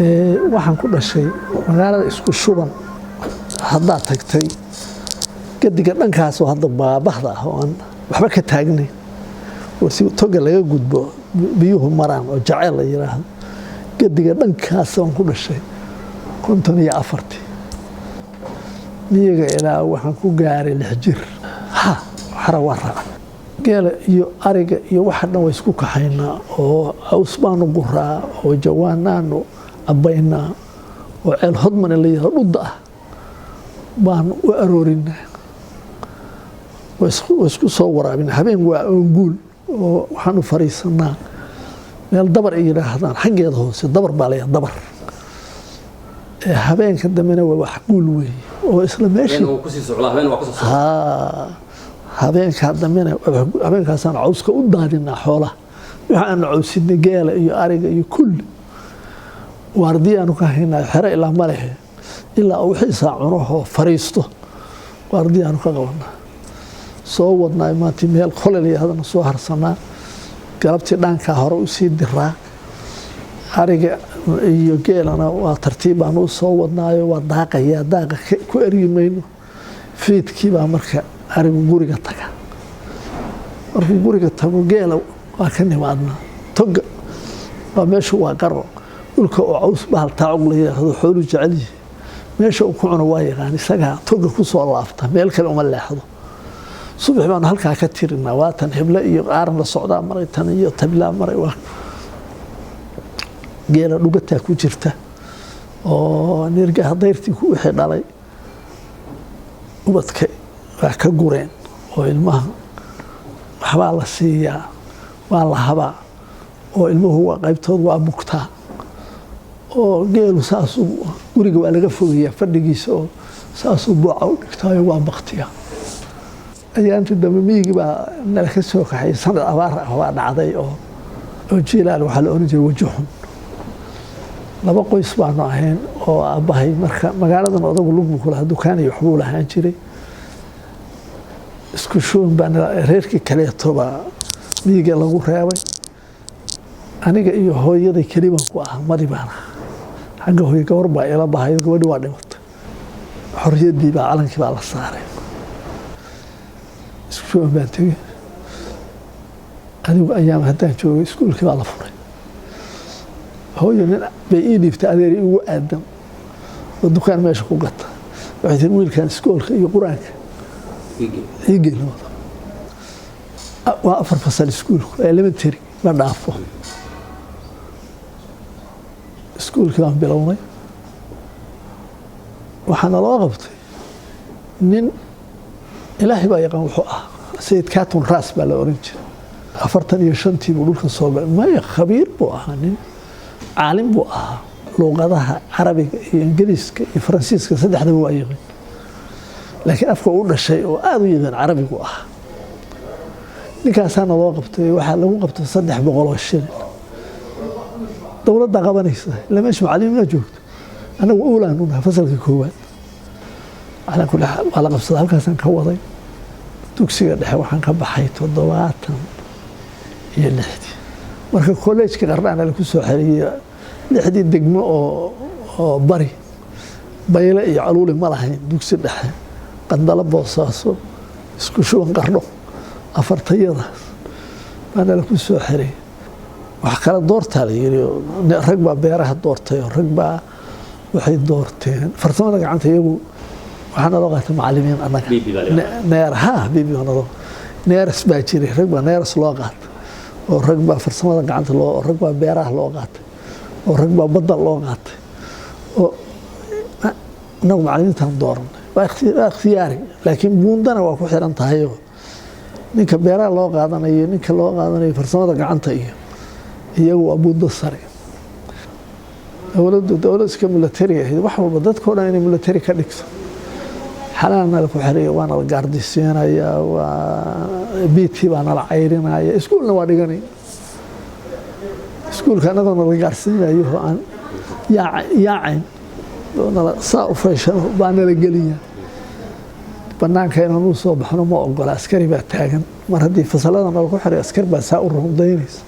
waxaan ku dhashay magaalada isku shuban haddaad tagtay gadiga dhankaasoo hadda baabahda ah oo aan waxba ka taagnayn warsi toga laga gudbo biyuhu maraan oo jacayl la yiraahdo gadiga dhankaas aan ku dhashay 54 niyaga ilaa waxaan ku gaaray 6 jir xarawara geela iyo ariga iyo waxa dhan way isku kaxaynaa oo awsbaanu guraa oo jawaanaanu abayna oo ceel hodman la yiraahdo dhudda baan u aroorinaa wasku soo waraabina habeen waa guul oo waxaan u fariisanaa meel dabar ay yiraahdaan xageeda hoose dabar baa leeyahay dabar habeenka dambena waa wax guul weey oo isla meeshii ku sii socdaa habeen waa ku soo socdaa habeenka dambena habeenkaasaan cawska u daadinaa xoolaha waxaan cawsinay geela iyo ariga iyo kulli waardiyaanu ka haynaa xere ilaa malehe ilaa wixii saacunaho fariisto waardiyaanu ka qabanaa soo wadnaa maanta meel qolal yaadana soo harsanaa galabtii dhaanka hore u sii diraa ariga iyo geelana waa tartiibaan u soo wadnaayo waa daaqaya daaqa ku erimayno fiidkii baa marka arigu guriga taga markuu guriga tago geela waa ka nimaadnaa toga waa meesha waa qaro dhulka oo caws bahal taacug la yiraahdo xoolu jecel yihiin meesha uu ku cuno waa yaqaan isaga toga ku soo laabta meel kale uma leexdo subax baan halkaa ka tirinaa waatan hebla iyo qaaran la socdaa maray tan iyo tablaa maray waa geela dhugata ku jirta oo nirga hadayrtii ku wixii dhalay ubadka waa ka gureen oo ilmaha waxbaa la siiyaa waa la habaa oo ilmuhu waa qaybtood waa bugtaa oo geelu saasuu guriga waa laga fogeeyaa fadhigiisa oo saasuu booca u dhigtaayo waa baktiga ayaantii dambe miyigii baa nala ka soo kaxay sanad abaar ah waa dhacday oo jiilaal waxaa la oran jiray wajuxun laba qoys baanu ahayn oo aabbahay marka magaaladan odagu lugbu ku lahaa dukaan iyo waxbuu lahaan jiray isku shuban baan reerkii kaleeto baa miyiga lagu reebay aniga iyo hooyaday keliban ku ah mari baan xagga hooyo gabar baa ila bahay gabadhi waa dhimatay xorriyadii baa calankii baa la saaray isku shuban baan tegey anigu ayaam haddaan joogay iskuulkii baa la furay hooyo nin bay ii dhiibtay adeer igu aadan oo dukaan meesha ku gata waxay tiri wiilkan iskoolka iyo quraanka iigeel waa 4 fasal iskuulku elementary ma dhaafo iskuulkii baan bilownay waxaana loo qabtay nin ilaahay baa yaqaan wuxuu ah sayid kaatun raas baa la oran jiray 45 buu dhulka soo galay maya khabiir buu ahaa nin caalim buu ahaa luqadaha carabiga iyo ingiriiska iyo faransiiska saddexdaba waa yaqaan laakiin afka uu dhashay oo aad u yaqaan carabigu ah ninkaasaana loo qabtay waxaa lagu qabtay 300 shilin dowladda qabanaysa ila meesha macallimiina joogto anagu uulaanu nahay fasalka koowaad على كل حال ولا قبصة halkaasaan ka waday dugsiga dhexe waxaan ka baxay 76 marka college-ka Qardhaan la ku soo xiriyay 6 degmo oo bari bayle iyo caluule ma lahayn dugsi dhexe qandala boosaaso isku shuban Qardho afartayada baan la ku soo xiriyay wax kala doortaa la yiri rag baa beeraha doortay rag baa waxay doorteen farsamada gacanta iyagu waxaan loo qaatay macallimiin anaga neeraha bibi wanado neeras baa jiray rag baa neeras loo qaatay oo rag baa farsamada gacanta loo rag baa beeraha loo qaatay oo rag baa badda loo qaatay oo nagu macallimiintan dooranay waa ikhtiyaari laakiin buundana waa ku xiran tahay ninka beeraha loo qaadanayo ninka loo qaadanayo farsamada gacanta iyagu waa buundo sare dowladda iska military ah wax walba dadka oo dhan inay military ka dhigto xalana la ku xiriyo waana la gaardisiinaya waa BT baana la cayrinaya iskuulna waa dhiganay iskuulka anagoo la gaarsiinayo aan yaacin doona saa u fayshan baana la geliya banaanka inuu soo baxno ma ogola askari baa taagan mar haddii fasaladan la ku xiriyo askar baa saa u rundaynaysa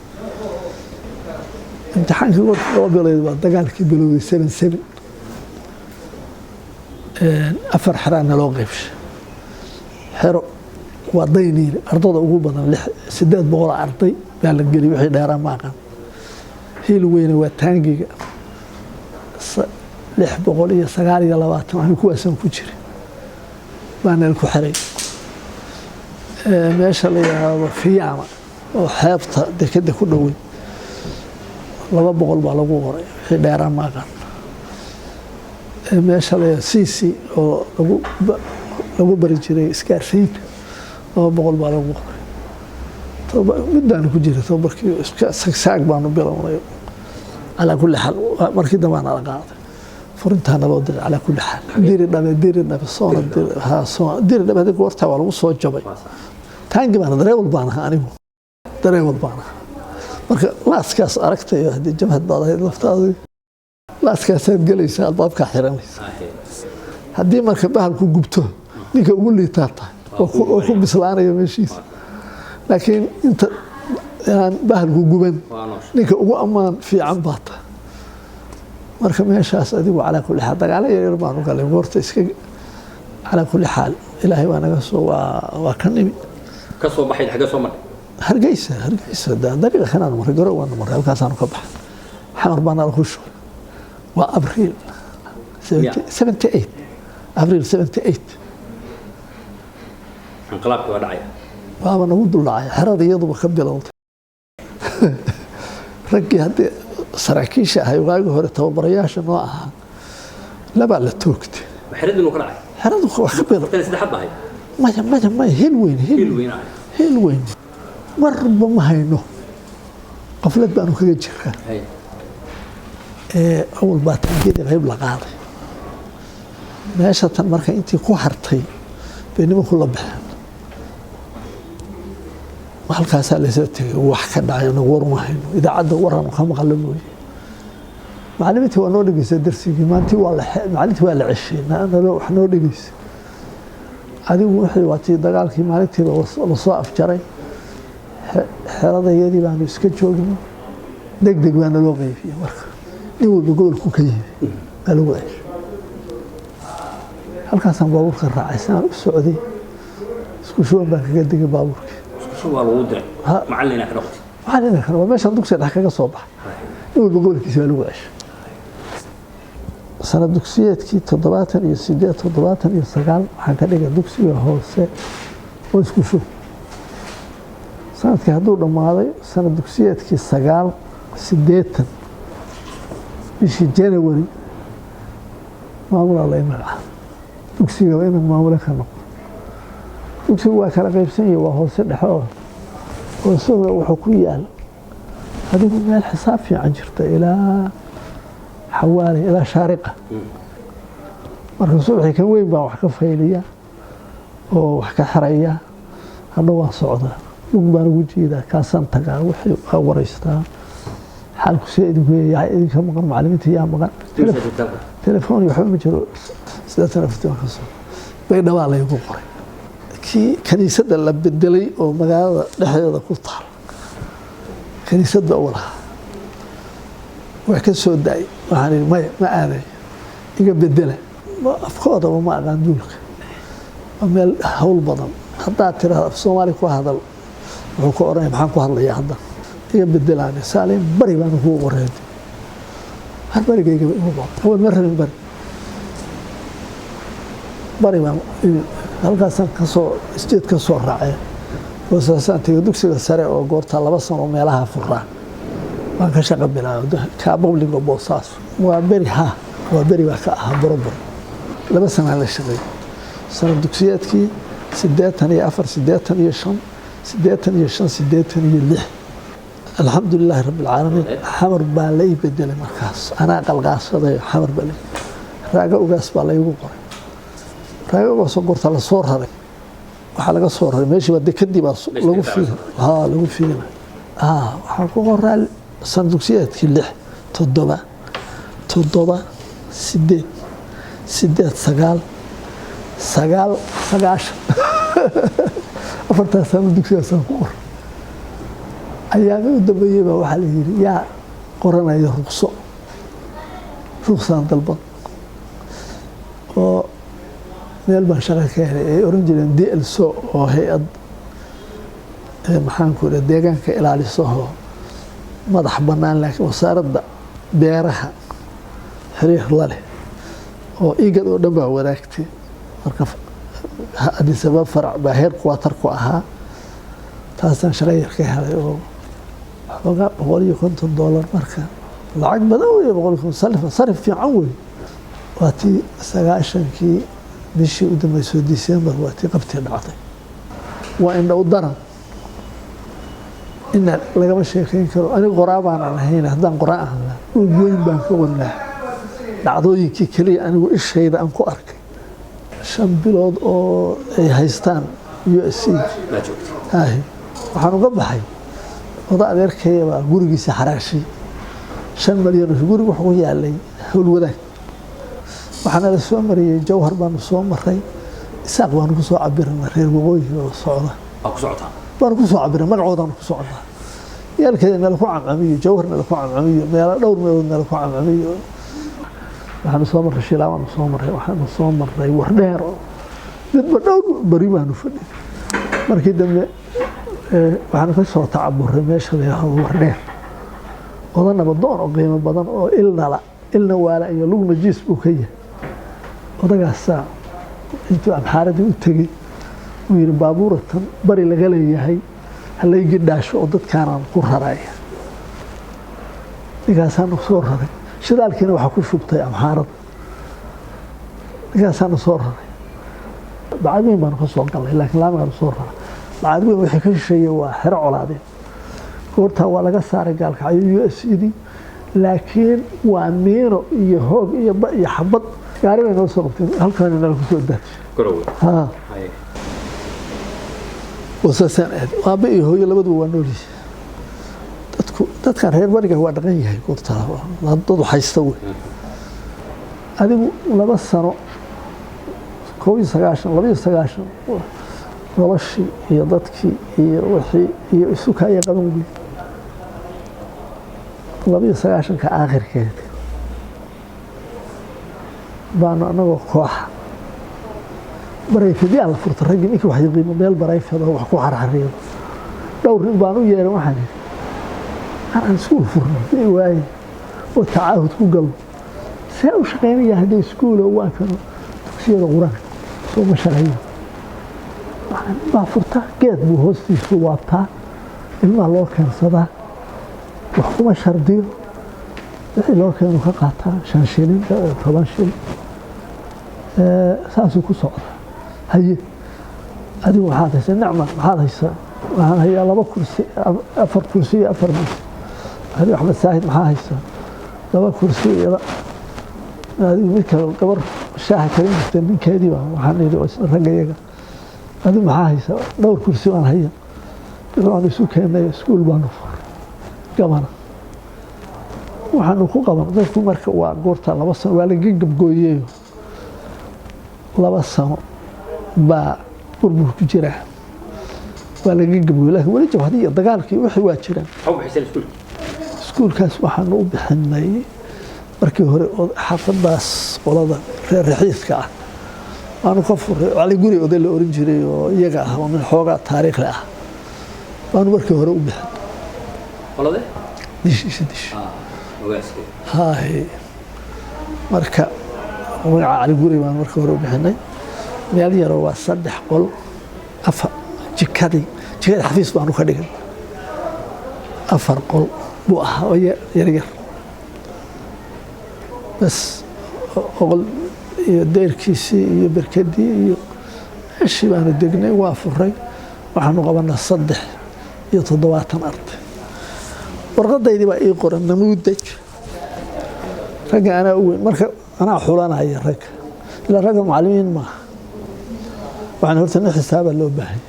imtixaankii warka loo bilayd waa dagaalkii bilowday 77 afar xeraana loo qaybshay xero waa dayniile ardada ugu badan 800 arday baa la geliyay wixii dheeraa ma aqaan hiil weyne waa taangiga 629 ani kuwaasaan ku jiray baana ku xiray meesha la yiraahdo Fiyaama oo xeebta dekada ku dhawey 200 baa lagu qoray wixii dheeraa ma aqaan meesha la Sisi oo lagu bari jiray iskaarsiin 200 baa lagu qoray midaan ku jiray tabarkii iska sagsaag baanu bilownay ala kulli xal markii dambana la qaaday furintaana loo diray ala kulli xal diri dhabe soo diri dhabe goorta waa lagu soo jabay taangi baan dareewal baan anigu dareewal baan marka laaskaas aragtay hadii jabhad baad laftaadu laaskaas aad galaysaa albaabka xiranaysa hadii marka bahalku gubto ninka ugu liitaata oo ku bislaanayo meeshiisa laakiin inta aan bahalku guban ninka ugu amaan fiican baata marka meeshaas adigu ala kulli xal dagaal yar baan u galay goorta iska ala kulli xal ilaahay waa naga soo waa kan nimi ka soo baxay xaga soo maray hargeysa dariiqa xanaan maray garo waan maray halkaas aan ka baxay xamar baan la ku shubay waa abriil 78 abriil 78 انقلابك waa dhacay waaba nagu dulacay xerada iyaduba ka bilowday raggii haddii saraakiisha ahay waagi hore tababarayaasha noo ahaa laba la toogtay xeradinu ka dhacay xeradu waa ka bilowday saddex bahay ma hil weyn marba ma hayno qaflad baanu kaga jiraa awal baa tangeeda qayb la qaaday meesha tan marka intii ku hartay bay nimanku la baxeen halkaasaa laysa tegay wax ka dhacay anagu war ma hayno idaacadda waran ka maqla mooye macalimiintii waa noo dhegeysa darsigii maalintii waa la ceshay wax noo dhegeysa adigu wixii waatii dagaalkii maalintii la soo afjaray xeradayadii baanu iska joognay degdeg baana loo qaybiyey marka nin walba gobolku ka yimi baa lagu ceshay halkaasaan baabuurka raacay saan u socday isku shuban baan kaga degay baabuurkii waa lagu diray macallina ka noqday macallina ka waa meeshaan dugsiga dhex kaga soo baxay nin walba gobolkiisa baa lagu ceshay sanad dugsiyeedkii 78 79 waxaan ka dhigay dugsiga hoose oo isku shub sanadkii hadduu dhammaaday sanad dugsiyeedkii 80 bishii January maamulaa la magaca dugsiga waa inaan maamula ka noqdo dugsiga waa kala qaybsan yahay waa hoose dhexe oo hoosada wuxuu ku yaal adigu meel xisaab fiican jirta ilaa حوالي إلى شارقة مركز صبحي كان وين بقى وحكا فايلية وحكا حرية هنوان صعودة وقبان وجيدة كاسان تقا وحي وريستا حالكو سيدي يا إذن كان مقر معلمتي يا مقر تليفوني وحبا مجرو سيداتنا فتوان خصو بين والله يقول قري كي كنيسة اللي بدلي ومقالة لحيادة كوطال كنيسة أولها وحكا سو داي waxaan ma aanay iga bedela afkooda ma aqaan duulka meel hawl badan hadda tiraahdo Soomaali ku hadal wuxuu ku oranay maxaan ku hadlayaa hadda iga bedelaan saalim bari baan ku qoray har barigayga igu awal mar rabin bari baan halkaasaan ka soo isteed ka soo raacay wasaasan tagay dugsiga sare oo goorta 2 sano meelaha furaa waan ka shaqo bilaawday ka public boosas waa beri waa ka ah barbar 2 sano la shaqeeyay sanad dugsiyeedkii 86 alxamdulillaah rabbil caalamiin xamar baa la ii bedelay markaas anaa qalqaasaday xamar baa raaga ugaas baa la igu qoray raaga ugaas goorta la soo raray waxa laga soo raray meeshii wada kadib lagu fiirin lagu fiirin waxa ku qoray sanduuqsiyeedkii 6 7 afartaas sano dugsiga soo qor ayaa u dambeeyay waxa la yiri yaa qoranayo ruqsaan dalbad oo meel baan shaqo ka helay ay oran jireen DLSO oo hay-ad maxaan ku idhaha deegaanka ilaaliso oo madax bannaan laakiin wasaaradda beeraha xiriir la leh oo igad oo dhan baa wadaagtay marka Addis Ababa farac baa heer quwatar ku ahaa taasaan shaqo yar ka helay oo waxoogaa $150 marka lacag badan weeye $150 sarif fiican weeye waa tii 90kii bishii u dambeysay December waa tii qabtii dhacday waa indha u daran in lagama sheekayn karo aniga qoraabaan aan ahayn haddaan qoraa ahnaa dhul weyn baan ka wadnaa dhacdooyinkii keliya anigu ishayda aan ku arkay 5 bilood oo ay haystaan USC waxaan uga baxay oda adeerkaya baa gurigiisa xaraashay 5 milyan guriga wuxuu ku yaalay howlwadaag waxaana la soo mariyay Jawhar baan soo maray isaaq baan ku soo cabirnay reer waqooyiga oo socda baan ku soo cabirnay magacoodan ku socda yaalkeena la ku camcamiyo Jawharna la ku camcamiyo meel dhowr meeloodna la ku camcamiyo waxaan soo maray Shiilaa waan soo maray waxaan soo maray Wardheer dadba dhowr bari baan u fadhiyay markii dambe waxaan ka soo tacaburay meesha la yiraahdo Wardheer odana badoon oo qiimo badan oo ilna waala iyo lugna jiis buu ka yahay odagaasa intuu amxaaradii u tegey uu yiri baabuuratan bari laga leeyahay halay gidhaasho oo dadkaan ku raraya nigaasaan soo raray shidaalkiina waxa ku shubtay amxaarad nigaasaan soo raray bacadweyn baan ka soo galay laakiin laamaan soo raray bacadweyn wixii ka shisheeyay waa xero colaadeen goorta waa laga saaray gaalkacyo USD laakiin waa miino iyo hoog iyo ba iyo xabad gaari bay noo soo qabteen halkaan inala ku soo daadishay wasaasaan aad waaba iyo hooyo labaduba waa nool yihiin dadkan reer bariga waa dhaqan yahay goorta dad haysta wey adigu 2 sano 19 noloshii iyo dadkii iyo wixii iyo isu kaya qaban wey 19 aakhirkeed baan anagoo koox barayfadii alla furta ragii ninkii wax qiimo meel barayfada wax ku xarxariyo dhowr nin baan u yeeray waxaan aan iskuul furnay waay oo tacaahud ku gal see u shaqeynaya hadii iskuul oo waa kan dugsiyada quraan soo ma shaqeeyo waxaan baa furta geed buu hoostiisu waabtaa ilmaha loo keensadaa wax kuma shardiyo wixii loo keeno ka qaataa 5 shilin 10 shilin saasuu ku socda haye adigu waxaad haysaa nicma maxaad haysaa waxaan hayaa 2 kursi 4 kursi 4 miis adigu Axmed Saahid maxaa haysaa 2 kursi adigu mid kale gabar shaaha karin jirtay ninkeedii baa waxaan idhi raggayaga adigu maxaa haysaa 2 kursi waan hayaa waxaan isu keenay iskuul baan furay gabana waxaan ku qaban dadku marka waa goorta 2 sano waa la gabgooyay 2 sano baa burbur ku jira waa la gabgooyay laakiin wali jabhadii dagaalkii wixii waa jiraan iskuulkaas waxaan u bixinay markii hore oo xaafadaas qolada reer raxiiska ah waanu ka furay wali guri oday la oran jiray oo iyaga ah oo min xoogaa taariikhli ah waanu markii hore u bixin qolade dish هاي مركا ومع علي قوري ما مركا ورو بحناي ميال يرو صدح قل أفر جكادي حفيظ بانو خديقن أفر قل بوها ويا يرير بس أقول دير كيسي بركدي الشي بانو دقني وافري وحنو قبلنا صدح يتضوات الأرض warqadaydii baa ii qoran namuudaj ragga anaa u weyn marka anaa xulanaya ragga ilaa ragga macallimiin maaha waxaan horta nin xisaaba loo baahay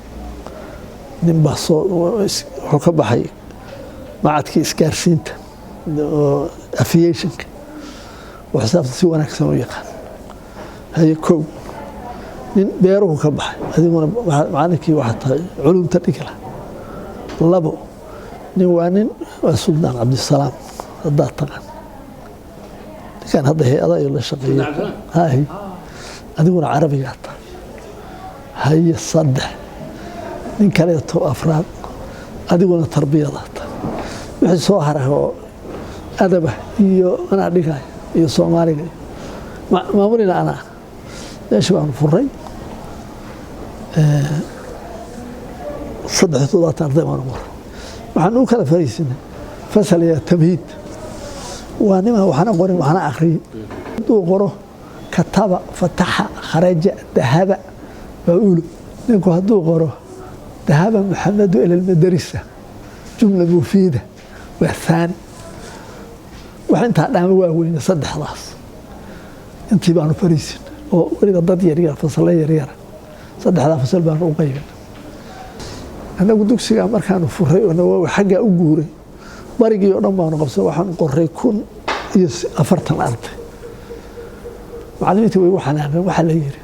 nin baa wuxuu ka baxay macadkii isgaarsiinta oo aviationka oo xisaabta si wanaagsan u yaqaan haye kow nin beeruhu ka baxay adiguna macallinkii waxaa tahay culumta dhigi laha labo nin waa Suldaan Cabdisalaam haddaad taqaan ninkaan hadda hay-ada iyo la shaqeeya hay adiguna carabigaa tahay haye 3 nin kaleeto 4 adiguna tarbiyadaa tahay wixii soo haray oo adaba iyo anaa dhigaayo iyo soomaaliga maamulina anaa meesha baanu furay 3 arday baanu maray waxaan u kala fariisinay fasal iyo tamhiid waa nima waxana qorin waxana akhriyin haduu qoro kataba fataha kharaja dahaba baqulu ninku haduu qoro dahaba muhammadu ila almadrasa jumla mufida wa thani waxaan taa dhaama waa weyn 3daas intii baanu fariisin oo waliga dad yar fasal yar 3 fasal baanu u qaybin anagu dugsiga markaanu furay oo xagga u guuray barigii oo dhan baanu qabsay waxaan qoray 140 arday macallimiintu way waxaan waxa la yiri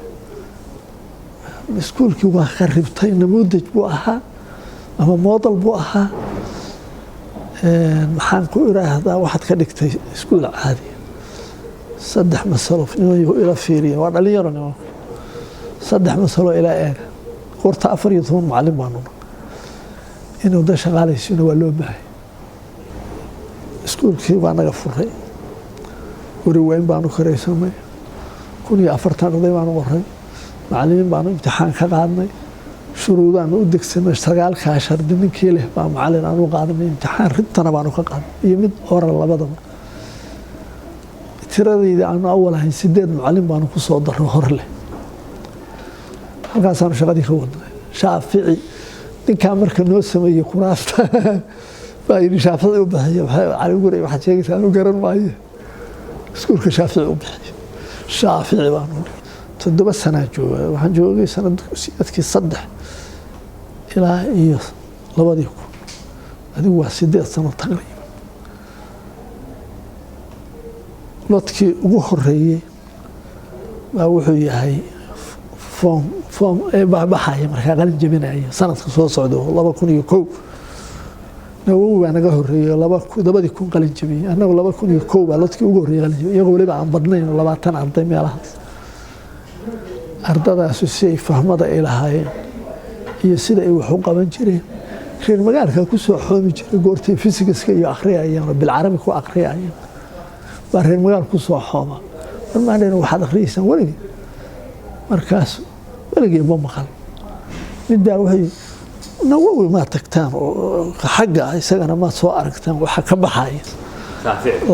iskuulkii waa kharibtay namuudaj buu ahaa ama model buu ahaa maxaan ku iraahdaa waxaad ka dhigtay iskuul caadi 3 masalo inuu ila fiiriyo waa dhalinyaro 3 masalo ila eeg qorta 14 macallin baanu inuu da shaqaalaysiino waa loo baahay iskuulkii baa naga furay guri weyn baanu karaysanay 140 arday baanu qoray macallimiin baanu imtixaan ka qaadnay shuruudaan u degsanay 9 shardi ninkii leh baa macallin aanu qaadnay imtixaan ridtana baanu ka qaadnay iyo mid oral labadaba tiradayda aanu awalahay 8 macallin baanu ku soo daray hor leh halkaas aanu shaqadii ka wadnay Shaafici ninka marka noo sameeyay kuraasta baa yiri Shaafici u bixiyo cali guri waxa sheegaysaa anu garan maayo iskuulka Shaafici u bixiyo Shaafici baanu 7 sano joogay waxaan joogay sanadkii 3 ilaa iyo 2 adigu waa 8 sano taqriiban lodkii ugu horeeyay baa wuxuu yahay form baxaya markaa qalin jabinaya sanadka soo socdo 2001 nawowi baa naga horeeyay 2000 qalin jabiyay annagu 2001 baa lodkii ugu horeeyay qalin jabiyay iyagoo waliba aan badnayn 20 arday meelahaas ardadaas si ay fahmada ay lahaayeen iyo sida ay wax u qaban jireen reer magaalka ku soo xoomi jiray goortii physics-ka iyo akhriyayeen bil carabi ku akhriyayeen baa reer magaal ku soo xooma marmaadeen waxaad akhriyaysan waliga markaas waliga ma maqal midda waxay nawowi ma tagtaan oo xagga isagana ma soo aragtaan waxa ka baxay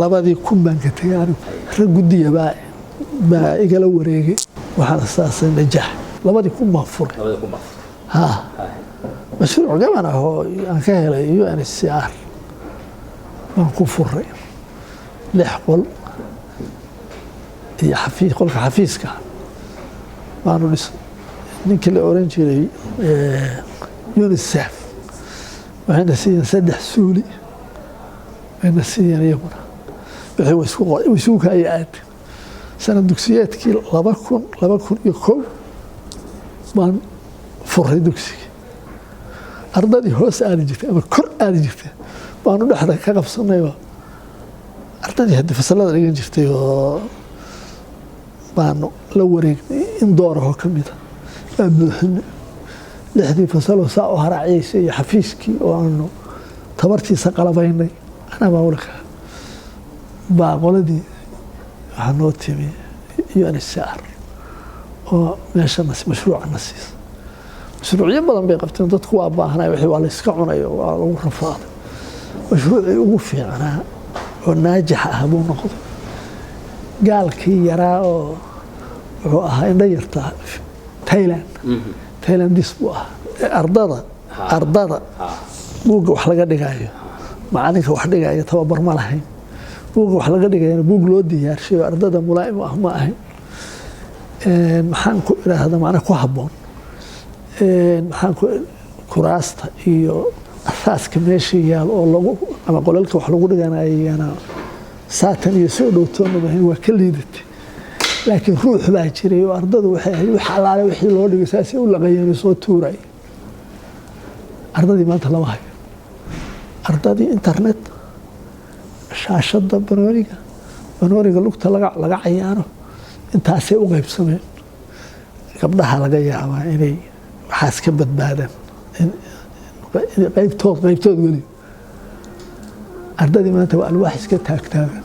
labadii kumbanka tagaari rag gudiya baa igala wareegay waxaan asaasay najax labadii kumban furay ha mashruuc gaban ah oo aan ka helay UNHCR baan ku furay 6 qol iyo xafiis qolka xafiiska baanu dhisay ninkii la oran jiray UNICEF waxayna siiyeen 3 suuli ayna siiyeen iyaguna waxay isku kaayeen sanad dugsiyeedkii 2001 baan furay dugsiga ardadii hoos aadi jirtay ama kor aadi jirtay baanu dhaxda ka qabsanay ardadii hadda fasalada dhigan jirtay oo baanu la wareegnay in dooraho kamid ah buuxin 6 fasal oo saa u haraaciyay iyo xafiiskii oo aanu tabartiisa qalabaynay ana bawlka baa qoladii waxaan noo timi UNHCR oo meesha mashruuca nasiis mashruucyo badan bay qabteen dadku waa baahnaa wixii waa la iska cunayo waa lagu rafaaday mashruucii ugu fiicnaa oo naajax ah buu noqday gaalkii yaraa oo wuxuu ahaa indha yarta Thailandis buu ahaa ardada buugga wax laga dhigayo macalinka wax dhigayo tababar ma lahayn buugga wax laga dhigayo buug loo diyaarshay ardada mulaa'im ah ma ahayn maxaan ku iraahdaa macna ku haboon maxaan ku kuraasta iyo asaaska meesha yaal oo lagu ama qolalka wax lagu dhiganayana saatan iyo soo dhowtoona waa ka liidatay laakiin ruux baa jiray oo ardadu waxay ahayd wax alaale wixii loo dhigay saasi u laqayeen soo tuuray ardadii maanta lama hayo ardadii internet shaashada banooniga lugta laga cayaaro intaasay u qaybsameen gabdhaha laga yaabaa inay waxaas ka badbaadaan qaybtood weli ardadii maanta waa alwaax iska taagtaagan